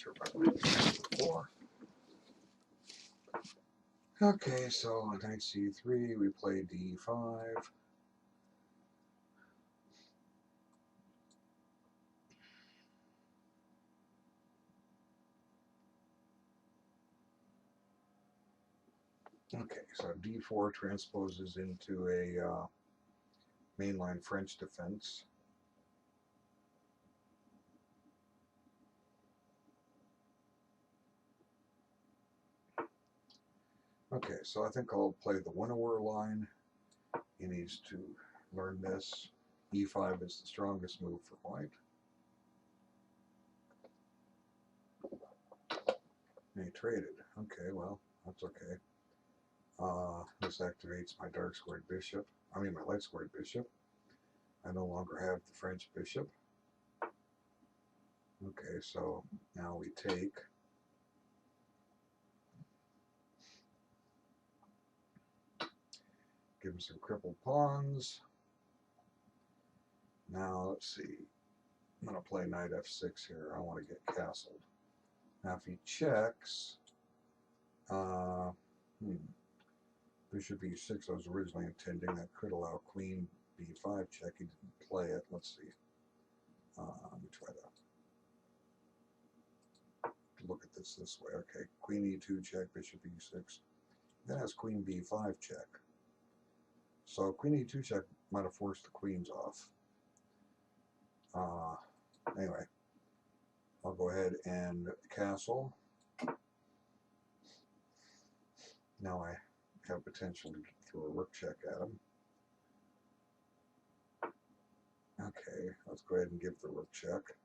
sure if I played this before. Okay, so on knight c3, we play d5. Okay, so d4 transposes into a mainline French defense. Okay, so I think I'll play the winnower line. He needs to learn this. e5 is the strongest move for white. And he traded. Okay, well, that's okay. This activates my dark squared bishop. I mean my light squared bishop. I no longer have the French bishop. Okay, so now we take. Give him some crippled pawns. Now let's see. I'm going to play knight f6 here. I want to get castled. Now if he checks, bishop e6 I was originally intending. That could allow queen b5 check. He didn't play it. Let's see. Let me try to look at this way. Okay, queen e2 check, bishop e6. Then has queen b5 check. So queen e2 check might have forced the queens off. Anyway, I'll go ahead and castle. Now I have potential to throw a rook check at him. Okay, let's go ahead and give the rook check.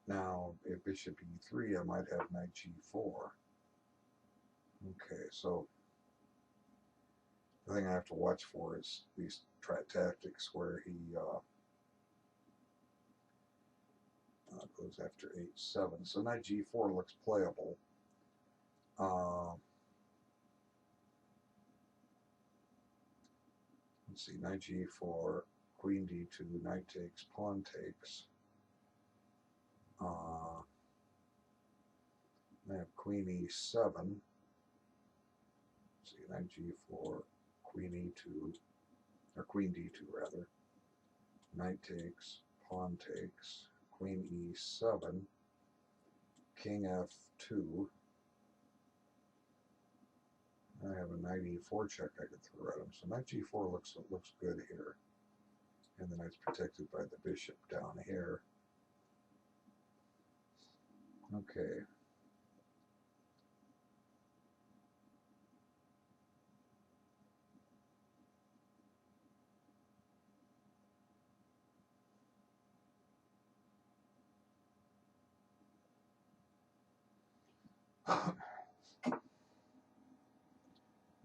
Now, if bishop e3, I might have knight g4. Okay, so the thing I have to watch for is these tactics where he goes after h7. So knight g4 looks playable. Let's see, knight g4, queen d2, knight takes, pawn takes. I have queen e7. Let's see, knight g4, queen e2, or queen d2 rather. Knight takes, pawn takes, queen e7, king f2. I have a knight e4 check I could throw at him. So knight g4 looks good here. And the knight's protected by the bishop down here. Okay.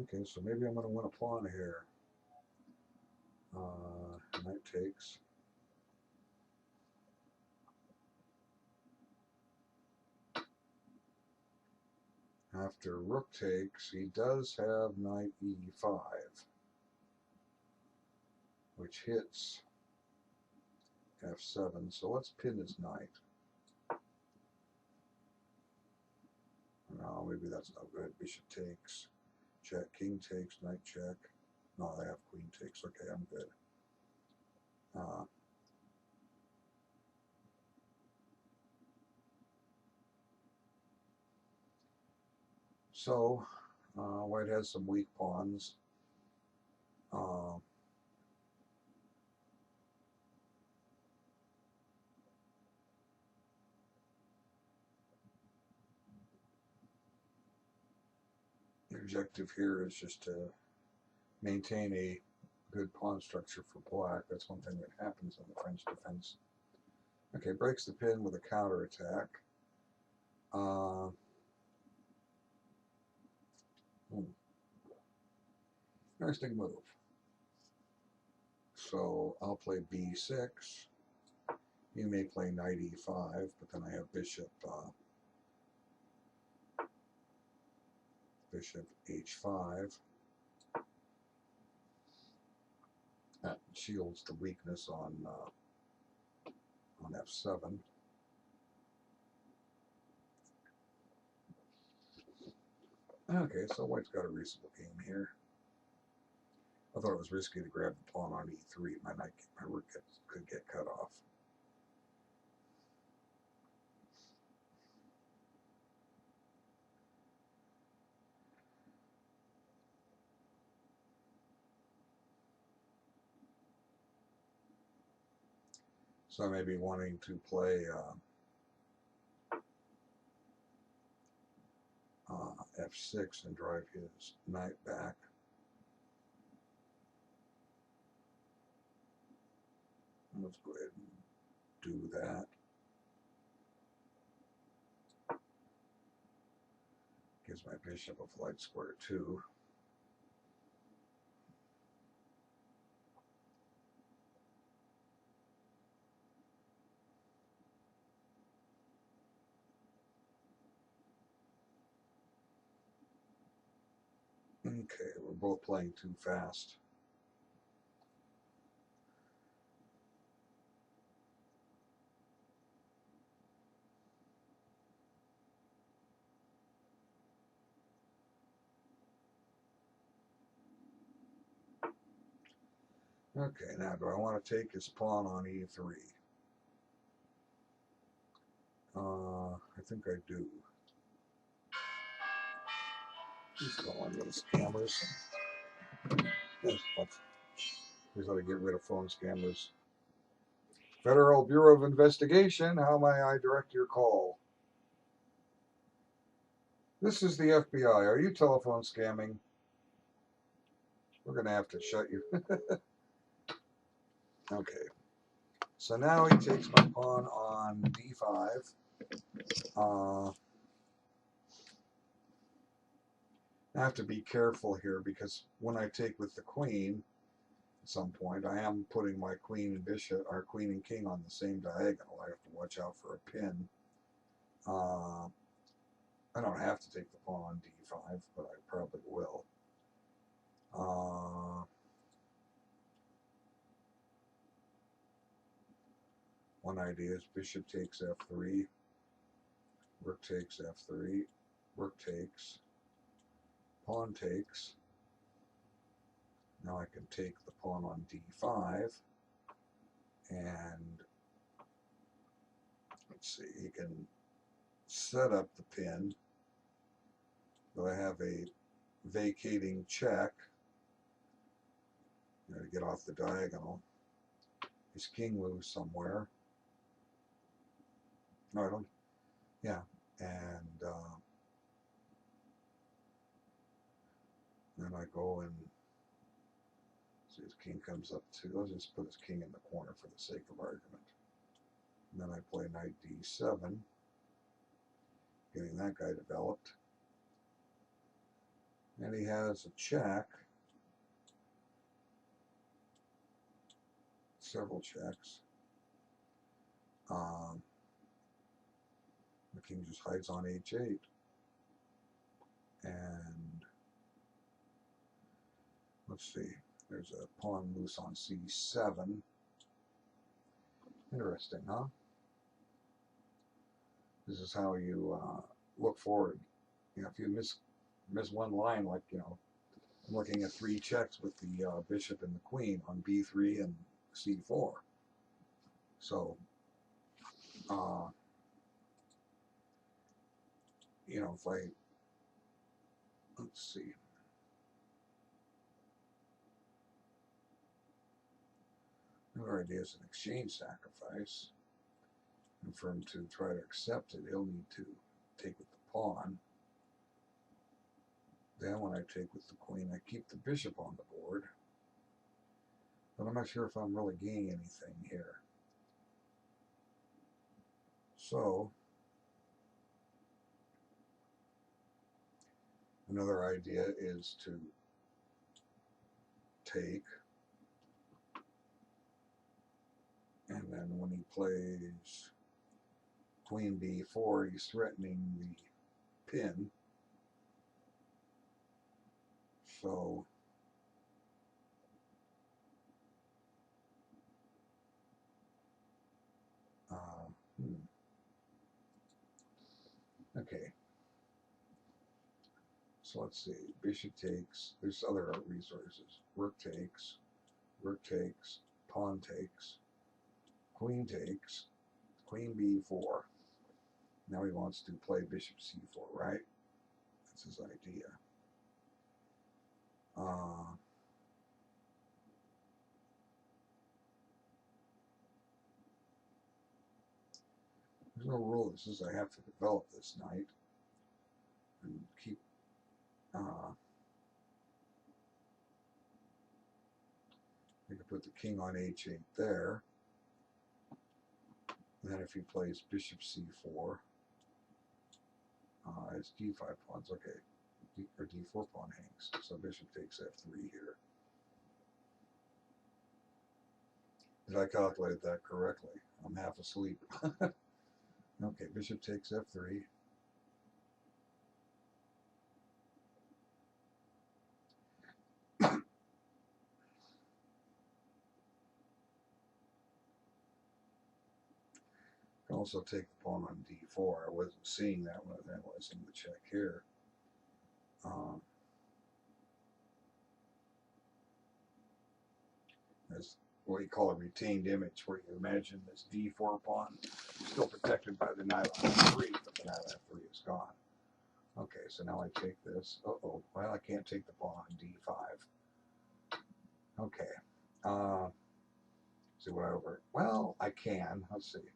Okay, so maybe I'm going to win a pawn here. Knight takes. After rook takes, he does have knight e5, which hits f7. So let's pin his knight. No, maybe that's no good. Bishop takes, check, king takes, knight check. No, I have queen takes. Okay, I'm good. So, white has some weak pawns. The objective here is just to maintain a good pawn structure for black. That's one thing that happens in the French defense. Okay, breaks the pin with a counterattack. Interesting move. So I'll play b6. You may play knight e5, but then I have bishop h5. That shields the weakness on f7. Okay, so white's got a reasonable game here. I thought it was risky to grab the pawn on e3. My rook could get cut off. So I may be wanting to play f6 and drive his knight back. Let's go ahead and do that. Gives my bishop a flight square 2. Okay, we're both playing too fast. Okay, now do I want to take his pawn on e3? I think I do. He's calling these scammers. Yes, here's how to get rid of phone scammers. Federal Bureau of Investigation, how may I direct your call? This is the FBI. Are you telephone scamming? We're going to have to shut you. Okay. So now he takes my pawn on d5. I have to be careful here because when I take with the queen, at some point, I am putting my queen and bishop, or queen and king on the same diagonal. I have to watch out for a pin. I don't have to take the pawn on d5, but I probably will. One idea is bishop takes f3, rook takes f3, rook takes, pawn takes. Now I can take the pawn on d5, and let's see, he can set up the pin, but I have a vacating check. I'm going to get off the diagonal. His king moves somewhere. No, I don't. Yeah, and then I go and see his king comes up too. Let's just put his king in the corner for the sake of argument. And then I play knight d7, getting that guy developed. And he has a check, several checks. The king just hides on h8. And let's see, there's a pawn loose on c7. Interesting, huh? This is how you look forward. You know, if you miss one line, like, you know, I'm looking at 3 checks with the bishop and the queen on b3 and c4. So, you know, if I, let's see. Another idea is an exchange sacrifice. And for him to try to accept it, he'll need to take with the pawn. Then when I take with the queen, I keep the bishop on the board. But I'm not sure if I'm really gaining anything here. So, another idea is to take, and then when he plays queen b4, he's threatening the pin. So So let's see. Bishop takes. There's other resources. Rook takes. Rook takes. Pawn takes. Queen takes. Queen b4. Now he wants to play bishop c4, right? That's his idea. There's no rule that says I have to develop this knight and keep. I can put the king on h8 there. And then if he plays bishop c4, it's d5 pawns. Okay, or d4 pawn hangs. So bishop takes f3 here. Did I calculate that correctly? I'm half asleep. Okay, bishop takes f3. Can also take the pawn on d4. I wasn't seeing that when I was analyzing the check here. There's what you call a retained image, where you imagine this d4 pawn still protected by the knight on f3, but the knight on f3 is gone. Okay, so now I take this. Uh-oh, well, I can't take the pawn on d5. Okay. See what I over. Well, I can. Let's see.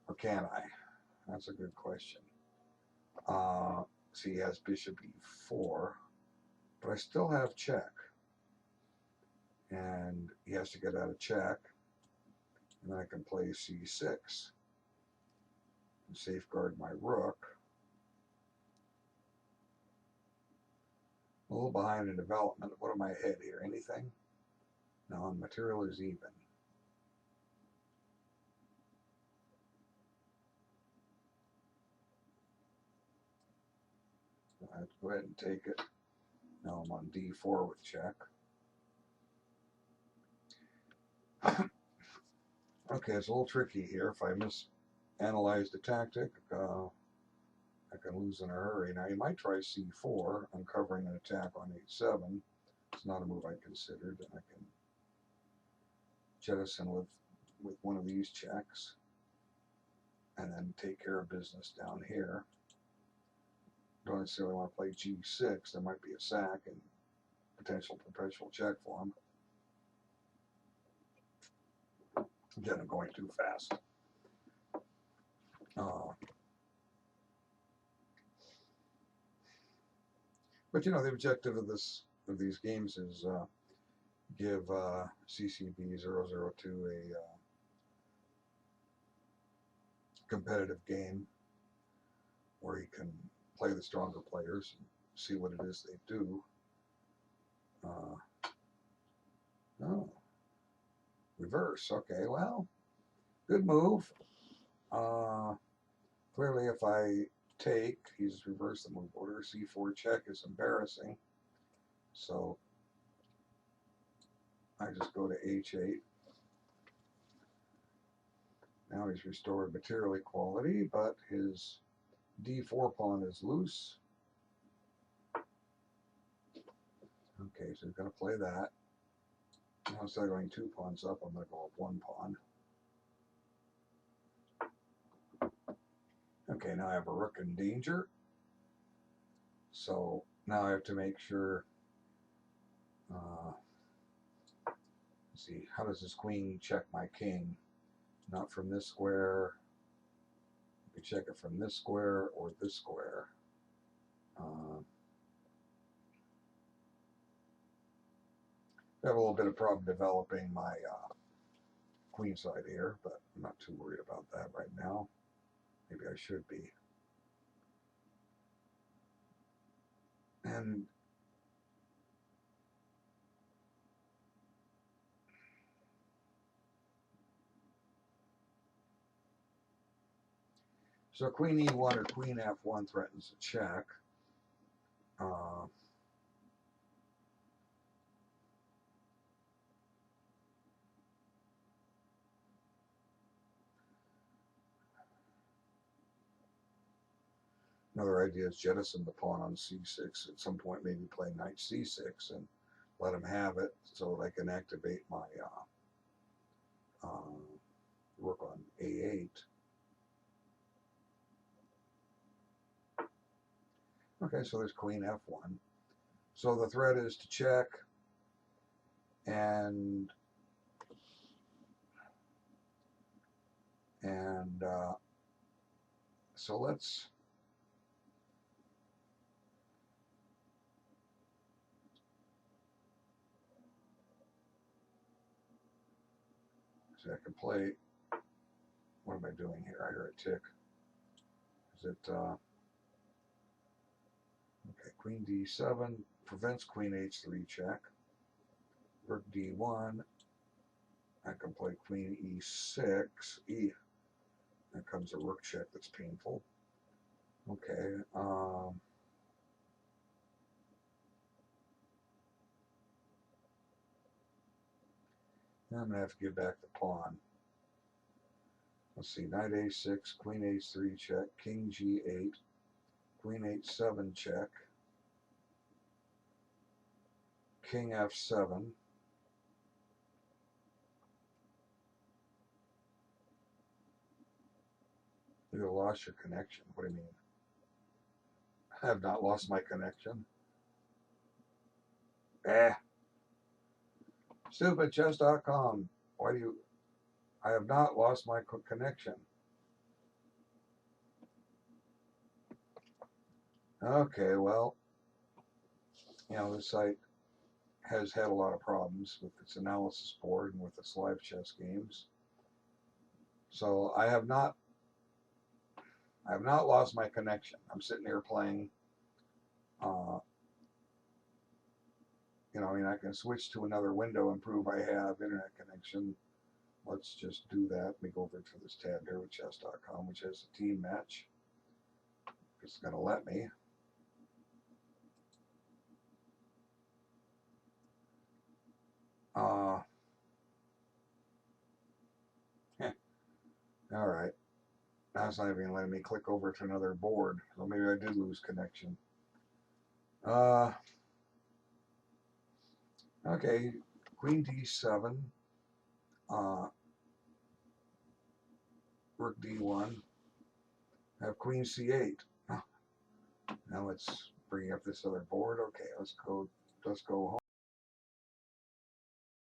Or can I? That's a good question. See, he has bishop e4, but I still have check. And he has to get out of check. And then I can play c6 and safeguard my rook. A little behind in development. What am I ahead here? Anything? No, material is even. I have to go ahead and take it. Now I'm on d4 with check. Okay, it's a little tricky here. If I misanalyze the tactic, I can lose in a hurry. Now, you might try c4, uncovering an attack on h7. It's not a move I considered, and I can jettison with one of these checks, and then take care of business down here. Don't necessarily want to play g6. There might be a sack and potential perpetual check for him. Again, I'm going too fast. But you know, the objective of these games is give CCB 002 a competitive game where you can play the stronger players and see what it is they do. Oh, reverse. Okay, well, good move. Clearly, if I take, he's reversed the move order. C4 check is embarrassing. So I just go to H8. Now he's restored material equality, but his D4 pawn is loose. Okay, so he's going to play that. Now instead of going 2 pawns up, I'm going to go up 1 pawn. Okay, now I have a rook in danger. So now I have to make sure, let's see, how does this queen check my king? Not from this square. You can check it from this square or this square. I have a little bit of problem developing my queen side here, but I'm not too worried about that right now. Maybe I should be. And so queen e1 or queen f1 threatens a check. Another idea is jettison the pawn on c6. At some point, maybe play knight c6 and let him have it so that I can activate my work on a8. Okay, so there's queen f1. So the threat is to check, and so let's see. I can play. What am I doing here? I hear a tick. Is it okay? Queen d7 prevents queen h3 check. Rook d1. I can play queen e6. There comes a rook check that's painful. Okay. I'm going to have to give back the pawn. Let's see. Knight a6, queen h3 check, king g8, queen h7 check, king f7. You lost your connection. What do you mean? I have not lost my connection. Stupidchess.com. Why do you... I have not lost my connection. Okay, well, this site has had a lot of problems with its analysis board and with its live chess games. So I have not lost my connection. I'm sitting here playing. I can switch to another window and prove I have internet connection. Let's just do that. Let me go over to this tab here with chess.com, which has a team match. It's going to let me. All right. Now it's not even letting me click over to another board. So maybe I did lose connection. Okay. Queen d7. Rook d1. Have queen c8. Now let's bring up this other board. Okay, let's go home.